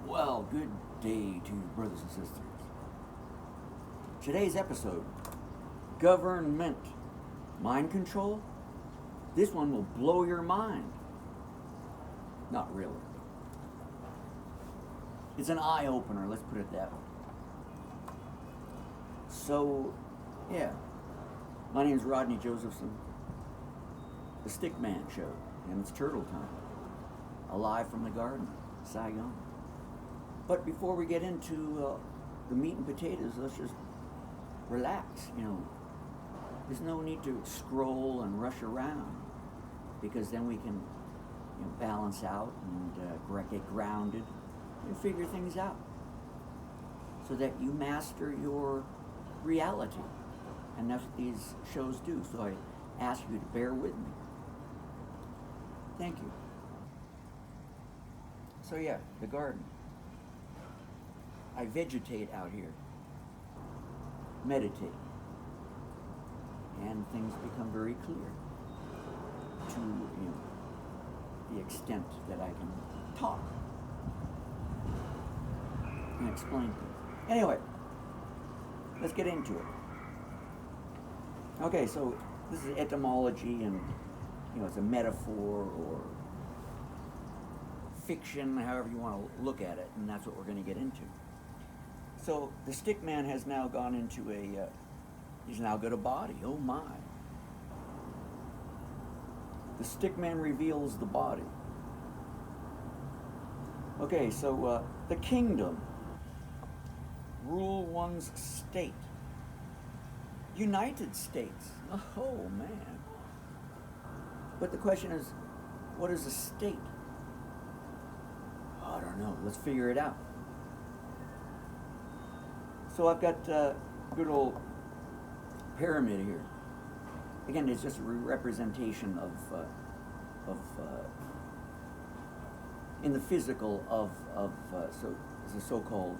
Well, good day to you, brothers and sisters. Today's episode, Govern-ment Mind Control. This one will blow your mind. Not really. It's an eye-opener, let's put it that way. So, yeah, my name is Rodney Josephson. The Stickman Show, and it's turtle time. Alive from the garden, Saigon. But before we get into the meat and potatoes, let's just relax. There's no need to scroll and rush around, because then we can balance out and get grounded and figure things out so that you master your reality. And that's what these shows do. So I ask you to bear with me. Thank you. So yeah, the garden. I vegetate out here, meditate, and things become very clear to the extent that I can talk and explain things. Anyway, let's get into it. Okay, so this is etymology, and it's a metaphor or fiction, however you want to look at it, and that's what we're going to get into. So the Stickman has now gone into he's now got a body. Oh my. The Stickman reveals the body. Okay, so the kingdom. Rule one's state. United States. Oh man. But the question is, what is a state? I don't know. Let's figure it out. So I've got a good old pyramid here. Again, it's just a representation of in the physical of so the so-called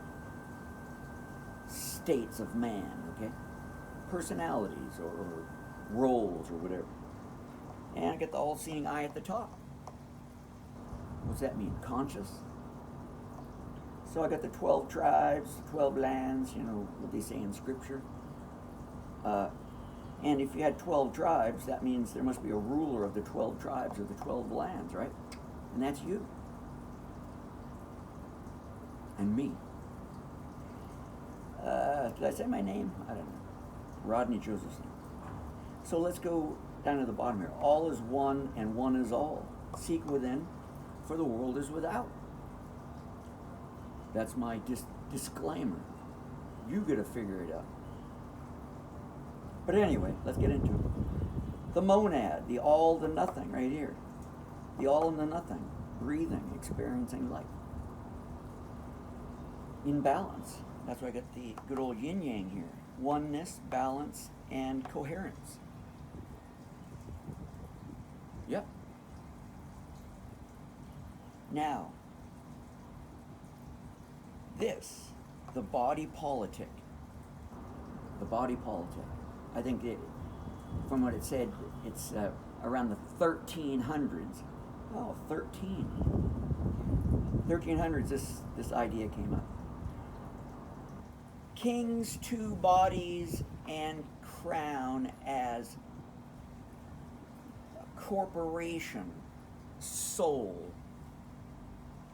states of man. Okay, personalities or roles or whatever. And I get the all-seeing eye at the top. What's that mean? Conscious. So I got the 12 tribes, 12 lands, what they say in scripture. And if you had 12 tribes, that means there must be a ruler of the 12 tribes or the 12 lands, right? And that's you. And me. Did I say my name? I don't know. Rodney Josephson. So let's go down to the bottom here. All is one and one is all. Seek within, for the world is without. That's my disclaimer. You gotta figure it out. But anyway, let's get into it. The monad, the all, the nothing, right here. The all and the nothing. Breathing, experiencing life. In balance. That's why I got the good old yin-yang here. Oneness, balance, and coherence. Yep. Now, this, the body politic. The body politic. I think from what it said, it's around the 1300s. Oh, 1300s this idea came up. King's two bodies and crown as corporation, soul,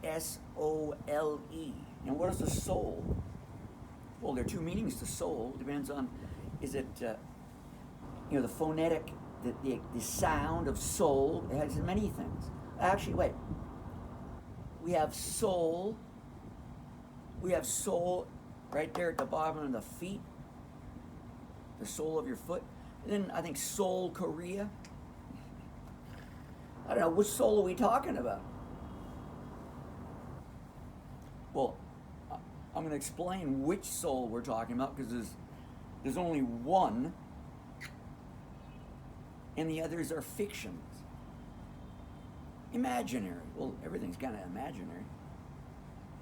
S-O-L-E. And what is the soul? Well, there are two meanings to soul. It depends on, is it, the phonetic, the sound of soul. It has many things. Actually, wait. We have soul right there at the bottom of the feet, the sole of your foot. And then I think Seoul, Korea. I don't know, which soul are we talking about? Well, I'm going to explain which soul we're talking about, because there's only one, and the others are fictions. Imaginary. Well, everything's kind of imaginary.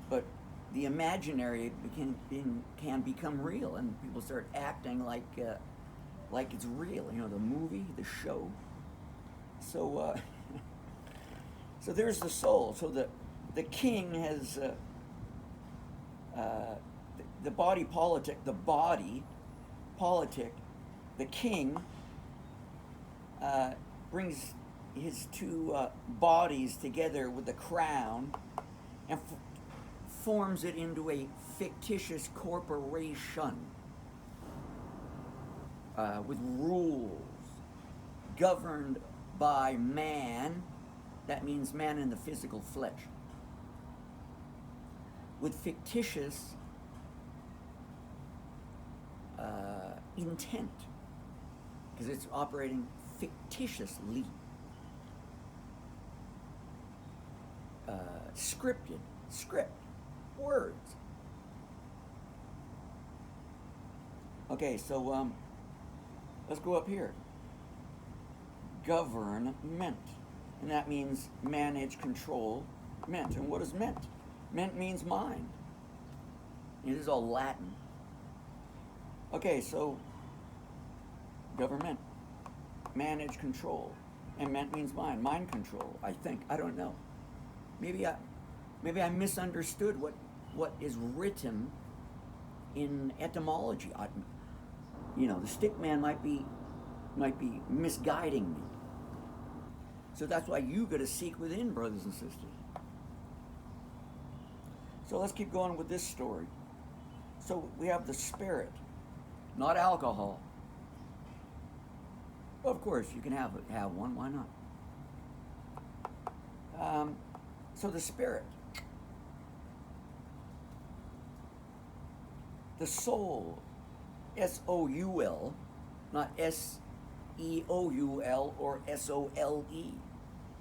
But the imaginary can become real, and people start acting like it's real. The movie, the show. So So there's the soul. So the king has uh, the body politic, the king brings his two bodies together with the crown and forms it into a fictitious corporation with rules governed by man. That means man in the physical flesh. With fictitious intent, because it's operating fictitiously. Script, words. Okay, so let's go up here. Govern-ment, and that means manage, control, ment. And what is ment? Ment means mind. It is all Latin. Okay, so government, manage, control, and ment means mind. Mind control, I think. I don't know. Maybe I misunderstood what is written in etymology. The Stickman might be misguiding me. So that's why you got to seek within, brothers and sisters. So let's keep going with this story. So we have the spirit, not alcohol. Of course, you can have one. Why not? So the spirit, the soul, S-O-U-L, not S-E-O-U-L or S-O-L-E.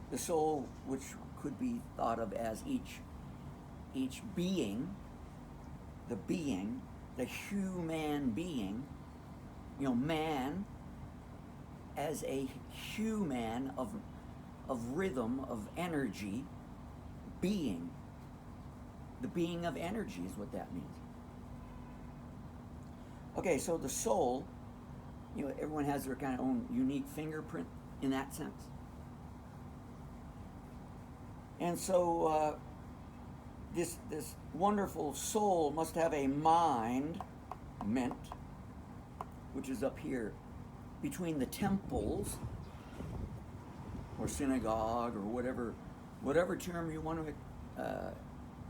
The soul, which could be thought of as each being, the human being, man as a human of rhythm, of energy, being. The being of energy is what that means. Okay, so the soul, everyone has their kind of own unique fingerprint in that sense. And so this wonderful soul must have a mind, ment, which is up here between the temples or synagogue or whatever term you want to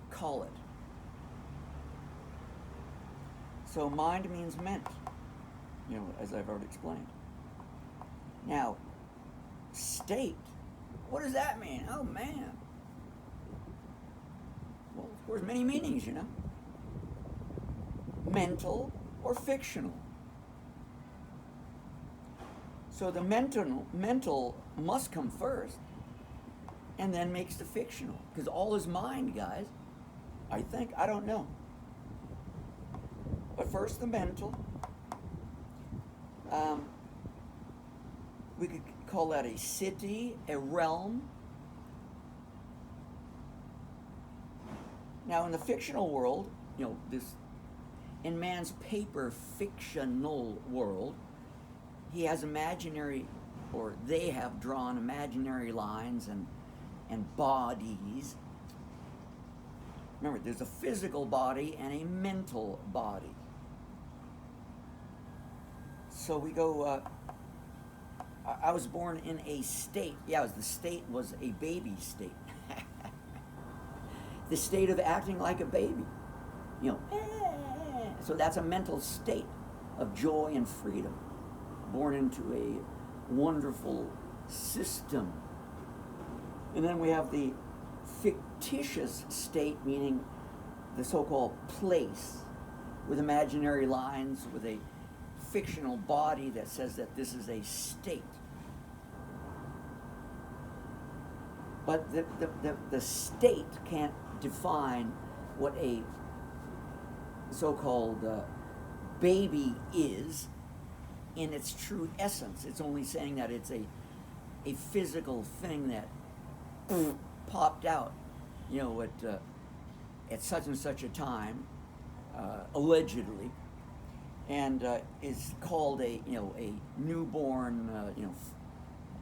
call it. So mind means ment, as I've already explained. Now, state, what does that mean? Oh man. Well, of course, many meanings, Mental or fictional. So the mental must come first, and then makes the fictional, because all is mind, guys. I think. I don't know. But first the mental. We could call that a city, a realm. Now in the fictional world, in man's paper fictional world, he has they have drawn imaginary lines and bodies. Remember, there's a physical body and a mental body. So we go, I was born in a state. Yeah, the state was a baby state. The state of acting like a baby. So that's a mental state of joy and freedom. Born into a wonderful system. And then we have the fictitious state, meaning the so-called place, with imaginary lines, with a fictional body that says that this is a state. But the state can't define what a so-called baby is in its true essence. It's only saying that it's a physical thing that popped out, at such and such a time, allegedly, and is called a newborn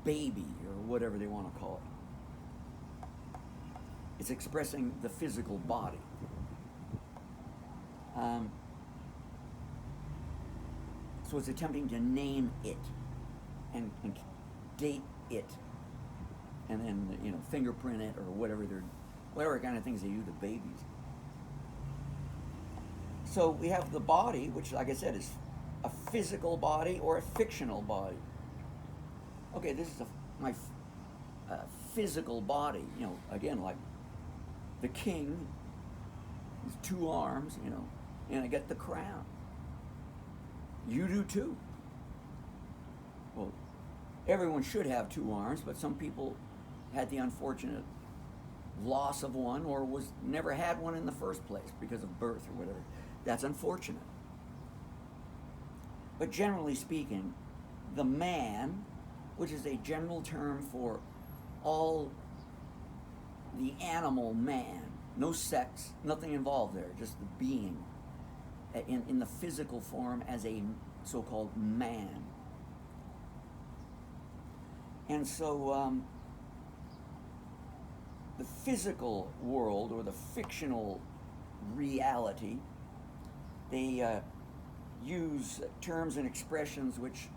baby or whatever they want to call it. It's expressing the physical body. So it's attempting to name it and date it, and then fingerprint it or whatever kind of things they do to babies. So we have the body, which, like I said, is a physical body or a fictional body. Okay, this is my physical body. Again, like the king, his 2 arms, and I get the crown. You do too. Well, everyone should have 2 arms, but some people had the unfortunate loss of one, or never had one in the first place because of birth or whatever. That's unfortunate. But generally speaking, the man, which is a general term for all the animal man, no sex, nothing involved there, just the being in the physical form as a so-called man. And so the physical world, or the fictional reality, they use terms and expressions which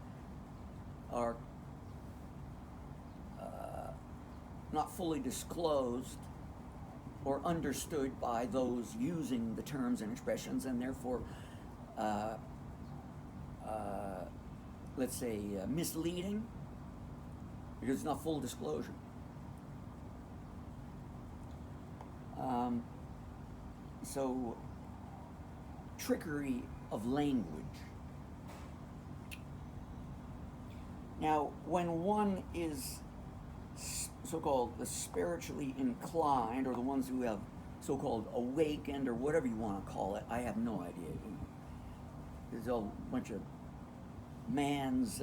are not fully disclosed or understood by those using the terms and expressions, and therefore, let's say, misleading, because it's not full disclosure. So, trickery of language. Now, when one is so-called the spiritually inclined, or the ones who have so-called awakened, or whatever you want to call it, I have no idea. There's a bunch of man's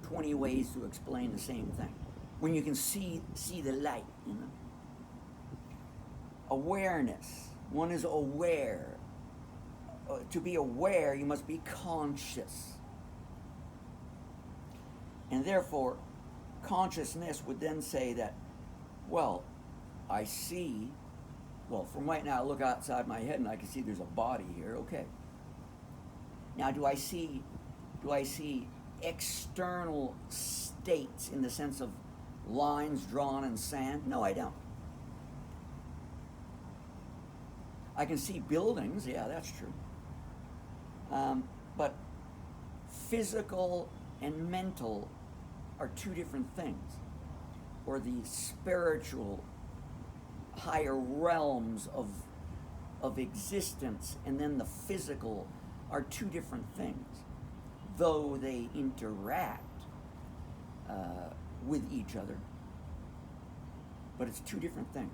20 ways to explain the same thing. When you can see the light, Awareness. One is aware. To be aware, you must be conscious. And therefore, consciousness would then say that, well, I see, from right now I look outside my head and I can see there's a body here, okay. Now do I see external states in the sense of lines drawn in sand? No, I don't. I can see buildings, yeah, that's true. But physical and mental are 2 different things. Or the spiritual higher realms of existence and then the physical are 2 different things, though they interact with each other. But it's 2 different things.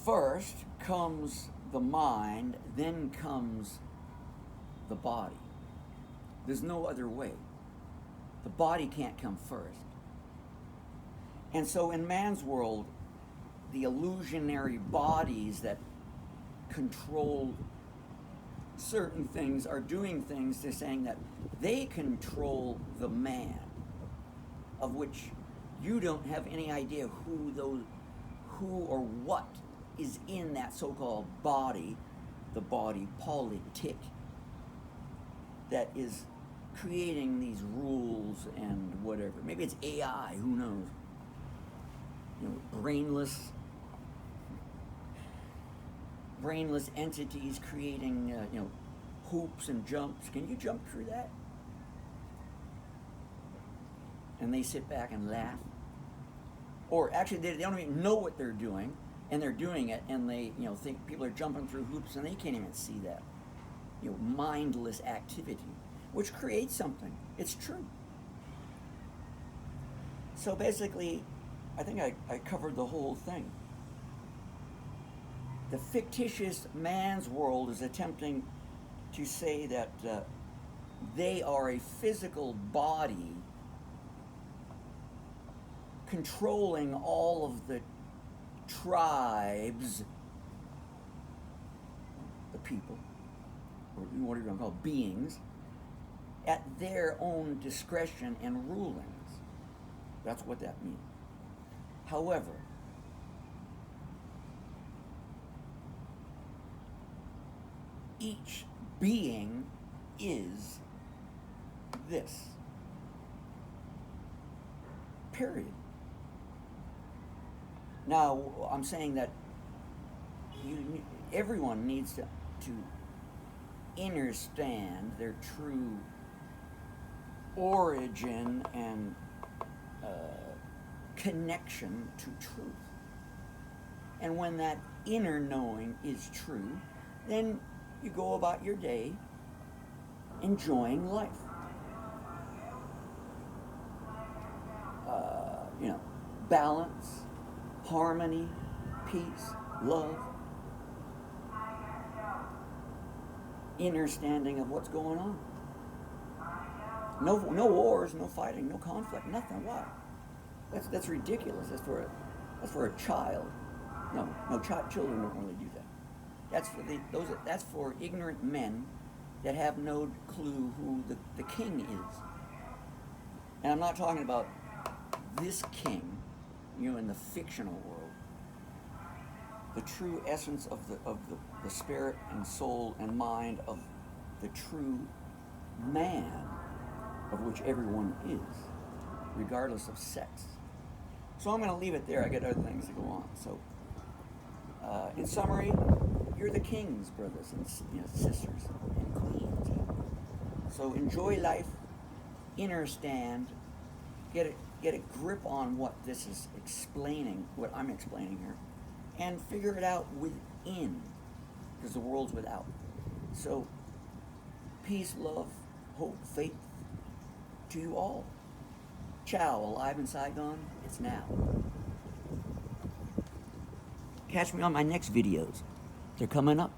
First comes the mind, then comes the body. There's no other way. The body can't come first. And so in man's world, the illusionary bodies that control certain things are doing things. They're saying that they control the man, of which you don't have any idea who or what is in that so-called body, the body politic, that is creating these rules and whatever. Maybe it's AI, who knows? Brainless entities creating, hoops and jumps. Can you jump through that? And they sit back and laugh. Or actually, they don't even know what they're doing, and they're doing it, and they, think people are jumping through hoops, and they can't even see that. Mindless activity, which creates something. It's true. So basically, I think I covered the whole thing. The fictitious man's world is attempting to say that they are a physical body controlling all of the tribes, the people, or what are you going to call beings, at their own discretion and rulings. That's what that means. However, each being is this. Period. Now, I'm saying that everyone needs to understand their true origin and connection to truth. And when that inner knowing is true, then you go about your day enjoying life. Balance, harmony, peace, love, understanding of what's going on. No wars, no fighting, no conflict, nothing. Why? That's ridiculous. That's for a child. Children don't really do that. That's for ignorant men that have no clue who the king is. And I'm not talking about this king, in the fictional world. The true essence of the spirit and soul and mind of the true man, of which everyone is, regardless of sex. So I'm going to leave it there. I got other things to go on. So, in summary, you're the kings, brothers and sisters and queens. So enjoy life, understand, get a grip on what this is explaining, what I'm explaining here, and figure it out within, because the world's without. So, peace, love, hope, faith to you all. Ciao, alive in Saigon, it's now. Catch me on my next videos. They're coming up.